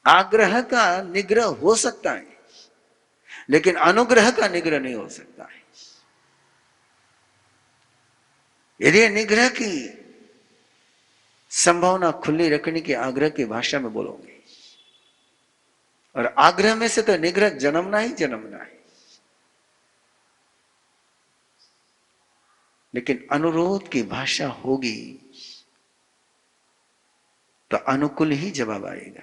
आग्रह का निग्रह हो सकता है, लेकिन अनुग्रह का निग्रह नहीं हो सकता है। यदि निग्रह की संभावना खुली रखने की आग्रह की भाषा में बोलोगे, और आग्रह में से तो निग्रह जन्मना ही जन्मना है, लेकिन अनुरोध की भाषा होगी तो अनुकूल ही जवाब आएगा।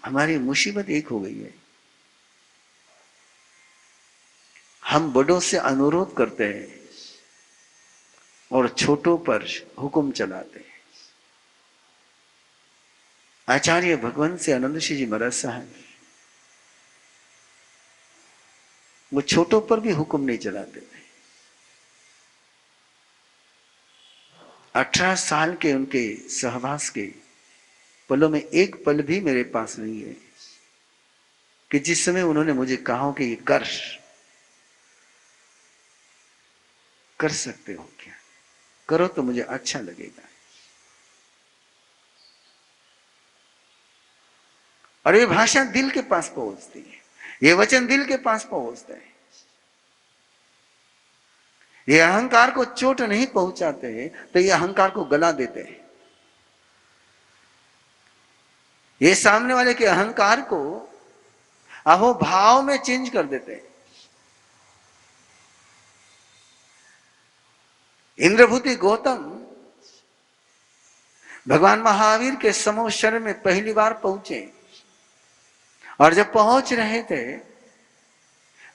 हमारी मुसीबत एक हो गई है, हम बड़ों से अनुरोध करते हैं और छोटों पर हुक्म चलाते हैं। आचार्य भगवंत से आनंद जी महाराज साहब, वो छोटों पर भी हुक्म नहीं चलाते थे। 18 साल के उनके सहवास के पलों में एक पल भी मेरे पास नहीं है कि जिस समय उन्होंने मुझे कहा कि ये कर सकते हो क्या, करो तो मुझे अच्छा लगेगा। और ये भाषा दिल के पास पहुंचती है, ये वचन दिल के पास पहुंचते हैं। ये अहंकार को चोट नहीं पहुंचाते हैं, तो ये अहंकार को गला देते हैं। ये सामने वाले के अहंकार को अहोभाव में चेंज कर देते हैं। इंद्रभूति गौतम भगवान महावीर के समूह शरण में पहली बार पहुंचे, और जब पहुंच रहे थे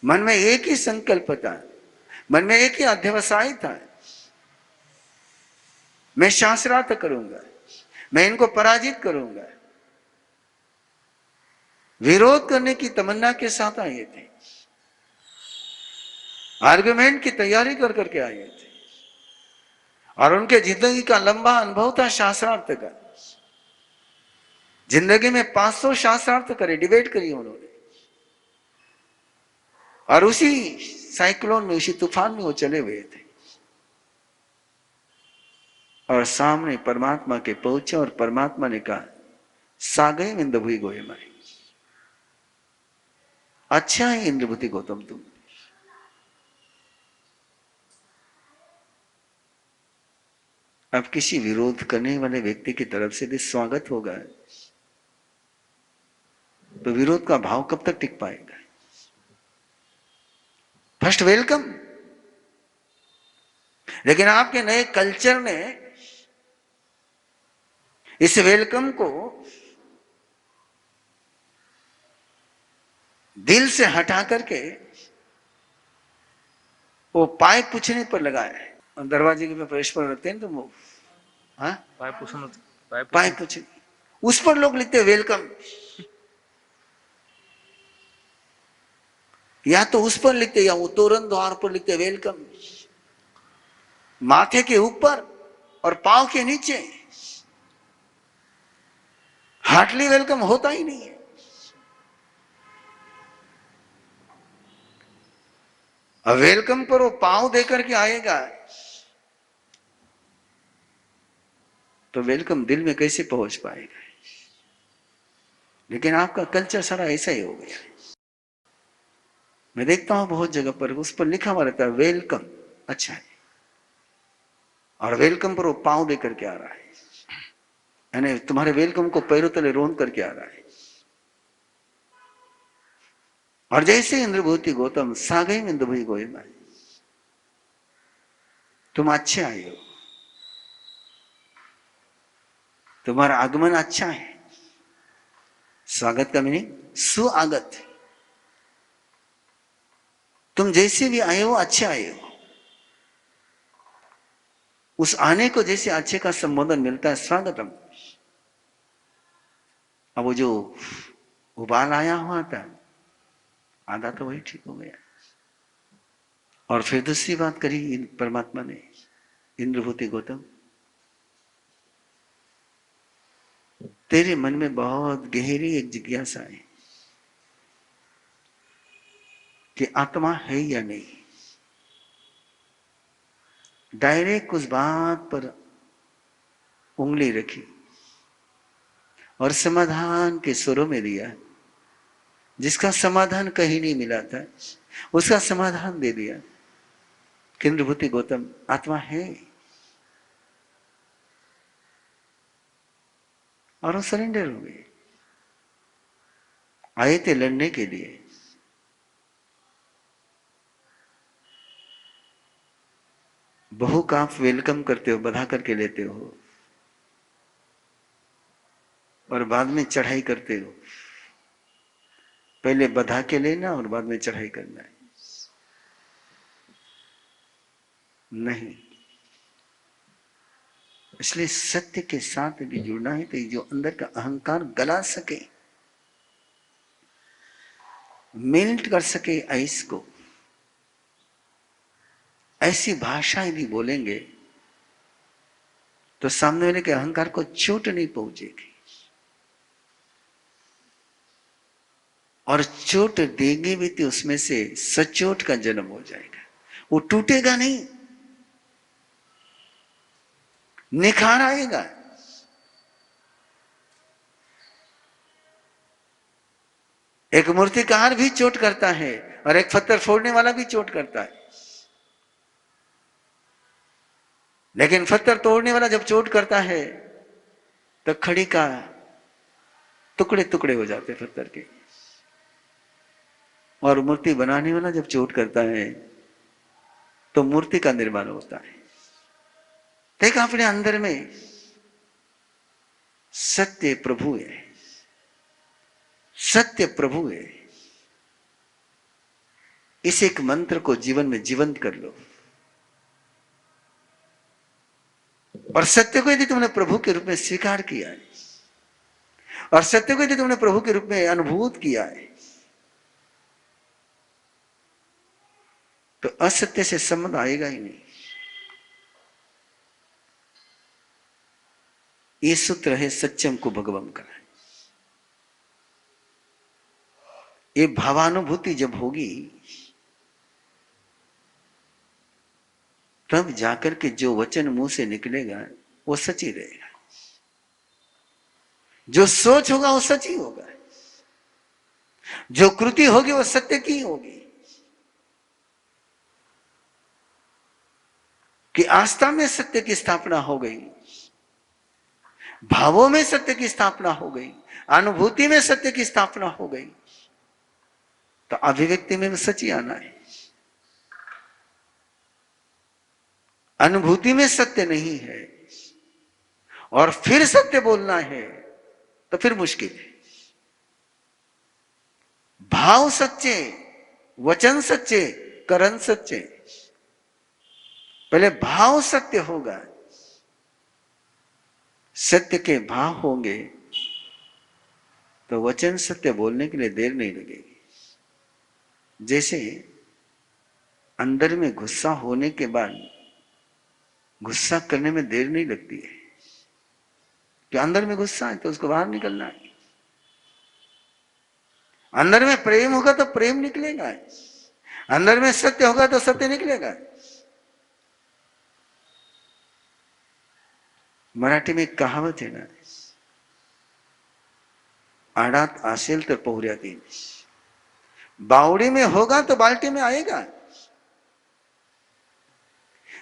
मन में एक ही संकल्प था, मन में एक ही अध्यवसाय था, मैं शास्त्रार्थ करूंगा, मैं इनको पराजित करूंगा। विरोध करने की तमन्ना के साथ आए थे, आर्गुमेंट की तैयारी कर करके आए थे, और उनके जिंदगी का लंबा अनुभव था शास्त्रार्थ का। जिंदगी में 500 शास्त्रार्थ करे, डिबेट करी उन्होंने, और उसी साइक्लोन में, उसी तूफान में वो चले हुए थे, और सामने परमात्मा के पहुंचे, और परमात्मा ने कहा सागय इंद्रभुति गोयमाई, अच्छा है इंद्रभूति गौतम तुम। अब किसी विरोध करने वाले व्यक्ति की तरफ से भी स्वागत होगा, तो विरोध का भाव कब तक टिक पाएगा? First welcome. लेकिन आपके नए कल्चर ने इस वेलकम को दिल से हटा करके वो पाए पूछने पर लगाया है। दरवाजे के प्रवेश पर रखते हैं तो वो पाए पूछने, उस पर लोग लिखते वेलकम, या तो उस पर लिखते या वो तोरण द्वार पर लिखते वेलकम। माथे के ऊपर और पांव के नीचे हार्टली वेलकम होता ही नहीं है। अब वेलकम पर वो पांव देकर के आएगा तो वेलकम दिल में कैसे पहुंच पाएगा? लेकिन आपका कल्चर सारा ऐसा ही हो गया। मैं देखता हूं बहुत जगह पर उस पर लिखा हुआ रहता है वेलकम, अच्छा है, और वेलकम पर वो पांव देकर के आ रहा है, यानी तुम्हारे वेलकम को पैरों तले रोन करके आ रहा है। और जैसे इंद्रभूति गौतम सागई इंद्रभूति गोयमाई, तुम अच्छे आए हो, तुम्हारा आगमन अच्छा है। स्वागत का मीनिंग सुआगत, तुम जैसे भी आए हो अच्छे आए हो। उस आने को जैसे अच्छे का संबोधन मिलता है स्वागतम। अब वो जो उबाल आया हुआ था आधा तो वही ठीक हो गया। और फिर दूसरी बात करी परमात्मा ने, इंद्रभूति गौतम तेरे मन में बहुत गहरी एक जिज्ञासा है कि आत्मा है या नहीं। डायरेक्ट उस बात पर उंगली रखी और समाधान के स्वरों में दिया। जिसका समाधान कहीं नहीं मिला था उसका समाधान दे दिया। केंद्रभूति गौतम आत्मा है और वो सरेंडर हो गए। आए थे लड़ने के लिए, बहू का आप वेलकम करते हो, बधा करके लेते हो और बाद में चढ़ाई करते हो। पहले बधा के लेना और बाद में चढ़ाई करना है। नहीं, इसलिए सत्य के साथ भी जुड़ना है तो जो अंदर का अहंकार गला सके, मेल्ट कर सके आइस को, ऐसी भाषा यदि बोलेंगे तो सामने वाले के अहंकार को चोट नहीं पहुंचेगी। और चोट देंगे भी तो उसमें से सचोट का जन्म हो जाएगा, वो टूटेगा नहीं, निखार आएगा। एक मूर्तिकार भी चोट करता है और एक पत्थर फोड़ने वाला भी चोट करता है, लेकिन पत्थर तोड़ने वाला जब चोट करता है तो खड़ी का टुकड़े टुकड़े हो जाते पत्थर के, और मूर्ति बनाने वाला जब चोट करता है तो मूर्ति का निर्माण होता है। देखा अपने अंदर में सत्य प्रभु है, सत्य प्रभु है। इस एक मंत्र को जीवन में जीवंत कर लो और सत्य को यदि तुमने प्रभु के रूप में स्वीकार किया है और सत्य को यदि तुमने प्रभु के रूप में अनुभूत किया है तो असत्य से संबंध आएगा ही नहीं। ये सूत्र है सत्यम को भगवम का। ये भावानुभूति जब होगी तब जाकर के जो वचन मुंह से निकलेगा वो सच ही रहेगा, जो सोच होगा वो सच ही होगा, जो कृति होगी वो सत्य की होगी। कि आस्था में सत्य की स्थापना हो गई, भावों में सत्य की स्थापना हो गई, अनुभूति में सत्य की स्थापना हो गई, तो अभिव्यक्ति में सच ही आना है। अनुभूति में सत्य नहीं है और फिर सत्य बोलना है तो फिर मुश्किल है। भाव सच्चे, वचन सच्चे, कर्म सच्चे। पहले भाव सत्य होगा, सत्य के भाव होंगे तो वचन सत्य बोलने के लिए देर नहीं लगेगी। जैसे अंदर में गुस्सा होने के बाद गुस्सा करने में देर नहीं लगती है कि अंदर में गुस्सा है तो उसको बाहर निकलना है। अंदर में प्रेम होगा तो प्रेम निकलेगा, अंदर में सत्य होगा तो सत्य निकलेगा। मराठी में एक कहावत है ना, आडात असेल तर पोहऱ्यात येईल, बावड़ी में होगा तो बाल्टी में आएगा।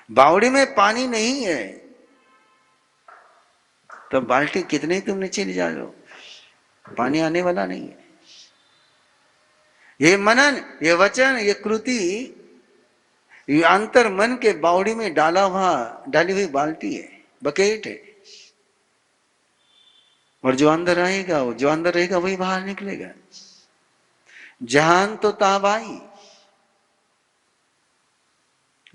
बावड़ी में पानी नहीं है तो बाल्टी कितने ही तुम नीचे ले जा लो, पानी आने वाला नहीं है। ये मनन, ये वचन, ये कृति, ये अंतर मन के बावड़ी में डाली हुई बाल्टी है, बकेट है। और जो अंदर आएगा, वो जो अंदर रहेगा वही बाहर निकलेगा। जहान तो ताबाई,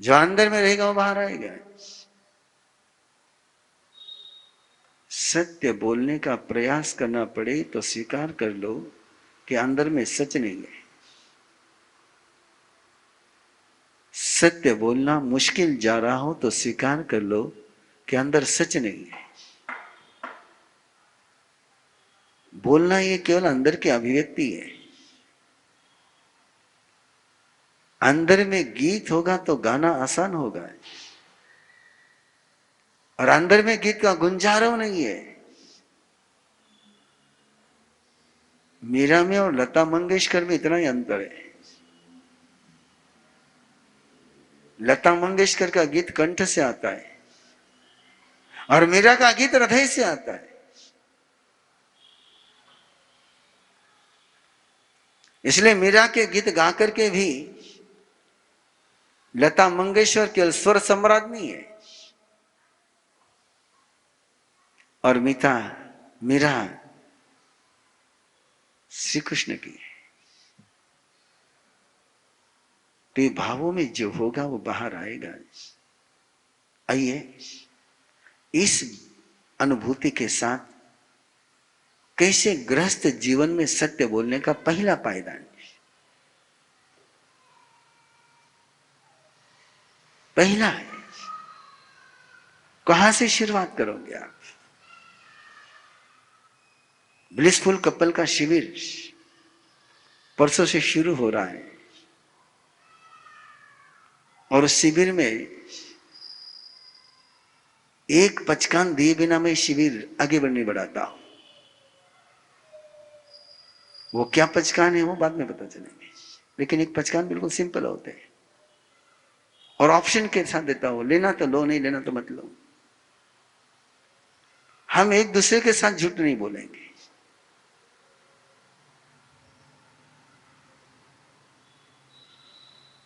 जो अंदर में रहेगा वो बाहर आएगा। सत्य बोलने का प्रयास करना पड़े तो स्वीकार कर लो कि अंदर में सच नहीं है। सत्य बोलना मुश्किल जा रहा हो तो स्वीकार कर लो कि अंदर सच नहीं है। बोलना ये केवल अंदर की अभिव्यक्ति है। अंदर में गीत होगा तो गाना आसान होगा। और अंदर में गीत का गुंजारो नहीं है। मीरा में और लता मंगेशकर में इतना ही अंतर है। लता मंगेशकर का गीत कंठ से आता है और मीरा का गीत हृदय से आता है। इसलिए मीरा के गीत गा करके भी लता मंगेशकर केवल स्वर सम्राट नहीं है, और मीरा श्री कृष्ण की है। तो ये भावों में जो होगा वो बाहर आएगा। आइए इस अनुभूति के साथ कैसे गृहस्थ जीवन में सत्य बोलने का पहला पायदान, पहला है। कहां से शुरुआत करोगे आप? ब्लिसफुल कपल का शिविर परसों से शुरू हो रहा है और उस शिविर में एक पचकान दिए बिना मैं शिविर आगे बढ़ने बढ़ाता हूं। वो क्या पचकान है वो बाद में पता चलेंगे, लेकिन एक पचकान बिल्कुल सिंपल होते हैं और ऑप्शन के साथ देता हूं, लेना तो लो, नहीं लेना तो मत लो। हम एक दूसरे के साथ झूठ नहीं बोलेंगे।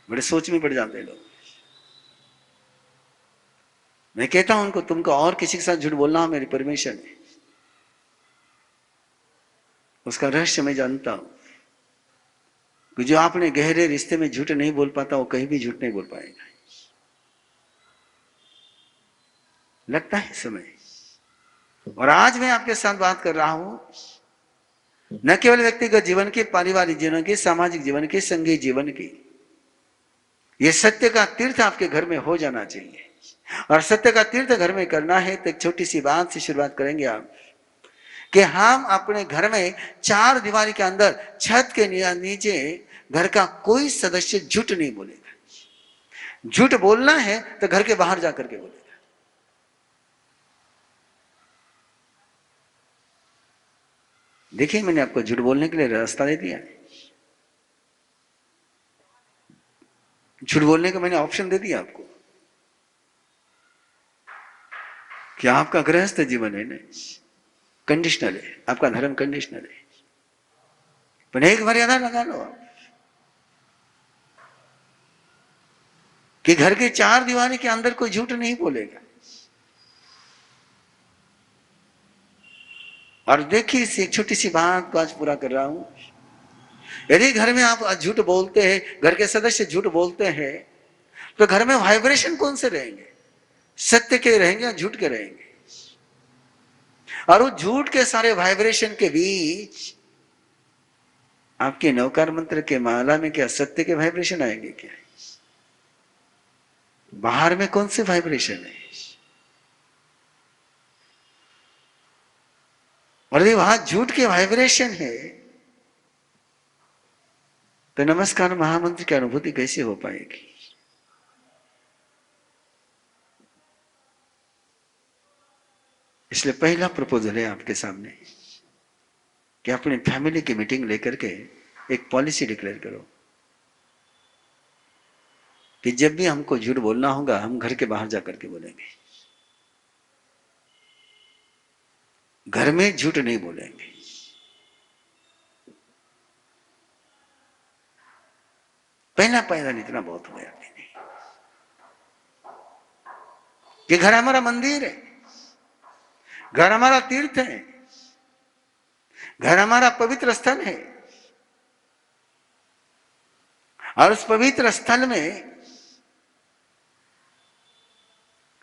बड़े सोच में पड़ जाते हैं लोग। मैं कहता हूं उनको, तुमको और किसी के साथ झूठ बोलना मेरी परमिशन है। उसका रहस्य मैं जानता हूं कि जो आपने गहरे रिश्ते में झूठ नहीं बोल पाता वो कहीं भी झूठ नहीं बोल पाएगा। लगता है समय। और आज मैं आपके साथ बात कर रहा हूं न केवल व्यक्तिगत जीवन की, पारिवारिक जीवन की, सामाजिक जीवन की, संघीय जीवन की। यह सत्य का तीर्थ आपके घर में हो जाना चाहिए। और सत्य का तीर्थ घर में करना है तो एक छोटी सी बात से शुरुआत करेंगे आप, कि हम अपने घर में चार दीवारी के अंदर छत के नीचे घर का कोई सदस्य झूठ नहीं बोलेगा। झूठ बोलना है तो घर के बाहर जाकर के बोलेगा। देखिए, मैंने आपको झूठ बोलने के लिए रास्ता दे दिया है। झूठ बोलने का मैंने ऑप्शन दे दिया आपको। क्या आपका गृहस्थ जीवन है ना, कंडीशनल है, आपका धर्म कंडीशनल है, पर एक मर्यादा लगा लो आप कि घर के चार दीवारी के अंदर कोई झूठ नहीं बोलेगा। और देखिए, इस एक छोटी सी बात को आज पूरा कर रहा हूं। यदि घर में आप झूठ बोलते हैं, घर के सदस्य झूठ बोलते हैं, तो घर में वाइब्रेशन कौन से रहेंगे? सत्य के रहेंगे या झूठ के रहेंगे? और उस झूठ के सारे वाइब्रेशन के बीच आपके नवकार मंत्र के माला में क्या सत्य के वाइब्रेशन आएंगे? क्या बाहर में कौन से वाइब्रेशन है? और यदि वहां झूठ के वाइब्रेशन है तो नमस्कार महामंत्र की अनुभूति कैसे हो पाएगी? इसलिए पहला प्रपोजल है आपके सामने कि अपनी फैमिली की मीटिंग लेकर के एक पॉलिसी डिक्लेयर करो कि जब भी हमको झूठ बोलना होगा हम घर के बाहर जाकर के बोलेंगे, घर में झूठ नहीं बोलेंगे। पहला पायदान इतना बहुत हो गया कि घर हमारा मंदिर है, घर हमारा तीर्थ है, घर हमारा पवित्र स्थल है। और उस पवित्र स्थल में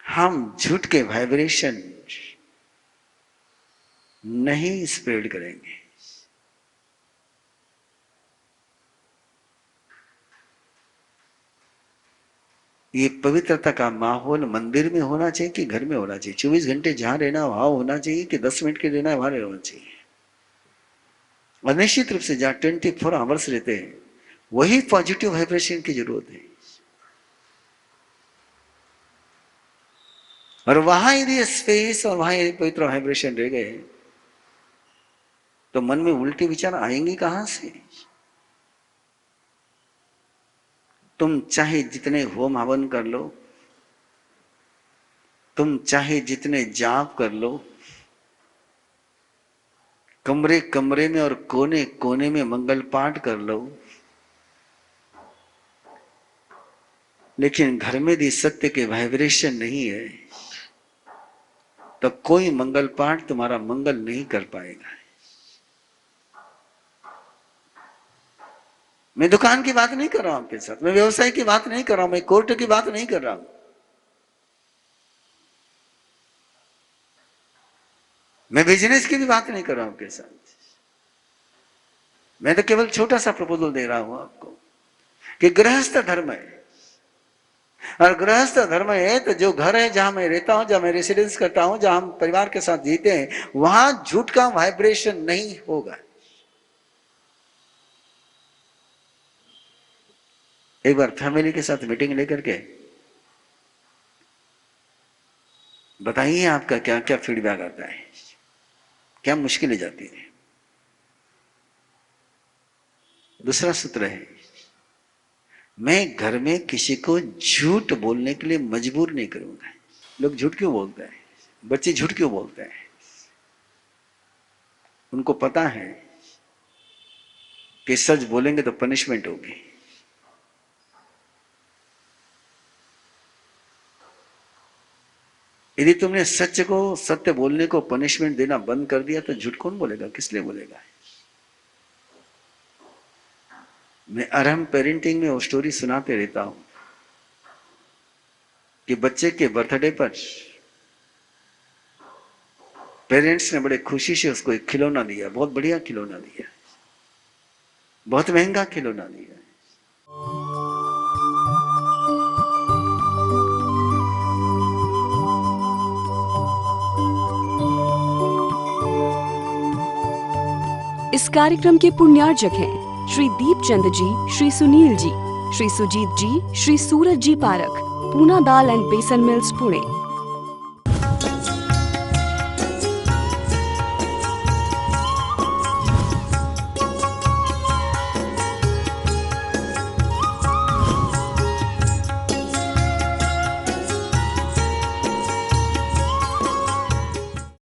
हम झूठ के वाइब्रेशन नहीं स्प्रेड करेंगे। ये पवित्रता का माहौल मंदिर में होना चाहिए कि घर में होना चाहिए? 24 घंटे जहां रहना वहां होना चाहिए कि 10 मिनट के रहना वहां रहना चाहिए? और निश्चित रूप से जहां 24 आवर्स रहते हैं वही पॉजिटिव वाइब्रेशन की जरूरत है। और वहां यदि स्पेस और वहां यदि पवित्र वाइब्रेशन रह गए तो मन में उल्टे विचार आएंगे कहां से? तुम चाहे जितने होम हवन कर लो, तुम चाहे जितने जाप कर लो, कमरे कमरे में और कोने कोने में मंगल पाठ कर लो, लेकिन घर में यदि सत्य के वाइब्रेशन नहीं है तो कोई मंगल पाठ तुम्हारा मंगल नहीं कर पाएगा। मैं दुकान की बात नहीं कर रहा हूं आपके साथ, मैं व्यवसाय की बात नहीं कर रहा हूं, मैं कोर्ट की बात नहीं कर रहा हूं, मैं बिजनेस की भी बात नहीं कर रहा हूं आपके साथ। मैं तो केवल छोटा सा प्रपोजल दे रहा हूं आपको कि गृहस्थ धर्म है, और गृहस्थ धर्म है तो जो घर है जहां मैं रहता हूं, जहां मैं रेसिडेंस करता हूं, जहां हम परिवार के साथ जीते हैं, वहां झूठ का वाइब्रेशन नहीं होगा। एक बार फैमिली के साथ मीटिंग लेकर के बताइए आपका क्या क्या फीडबैक आता है, क्या मुश्किलें जाती है। दूसरा सूत्र है, मैं घर में किसी को झूठ बोलने के लिए मजबूर नहीं करूंगा। लोग झूठ क्यों बोलते हैं? बच्चे झूठ क्यों बोलते हैं? उनको पता है कि सच बोलेंगे तो पनिशमेंट होगी। यदि तुमने सच को, सत्य बोलने को पनिशमेंट देना बंद कर दिया तो झूठ कौन बोलेगा, किस लिए बोलेगा? मैं अरहम पेरेंटिंग में वो स्टोरी सुनाते रहता हूं कि बच्चे के बर्थडे पर पेरेंट्स ने बड़े खुशी से उसको एक खिलौना दिया, बहुत बढ़िया खिलौना दिया, बहुत महंगा खिलौना दिया। इस कार्यक्रम के पुण्यार्जक हैं श्री दीपचंद जी, श्री सुनील जी, श्री सुजीत जी, श्री सूरज जी पारक, पूना दाल एंड बेसन मिल्स, पुणे।